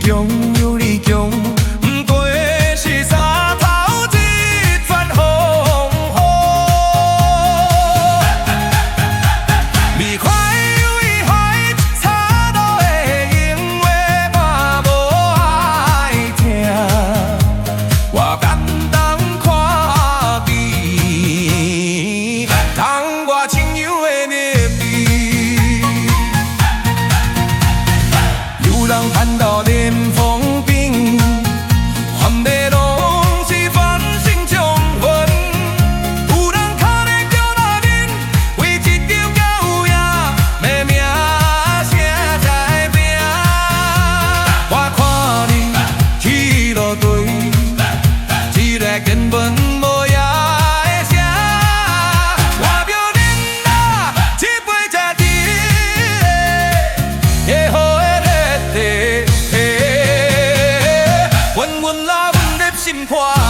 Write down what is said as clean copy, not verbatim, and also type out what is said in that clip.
强有你强，不过是山头一番风雨。未快为害，差路的永远嘛无爱听。我简单看你，当我亲友的热味，有人看到连风冰，含的拢是繁星将分。有人脚咧叫那面，为一条狗仔的命声在拼。我看你去路对，一个根本无影的声。我表恁啊，一杯才甜，会好的热地，温温啦，温热心肝。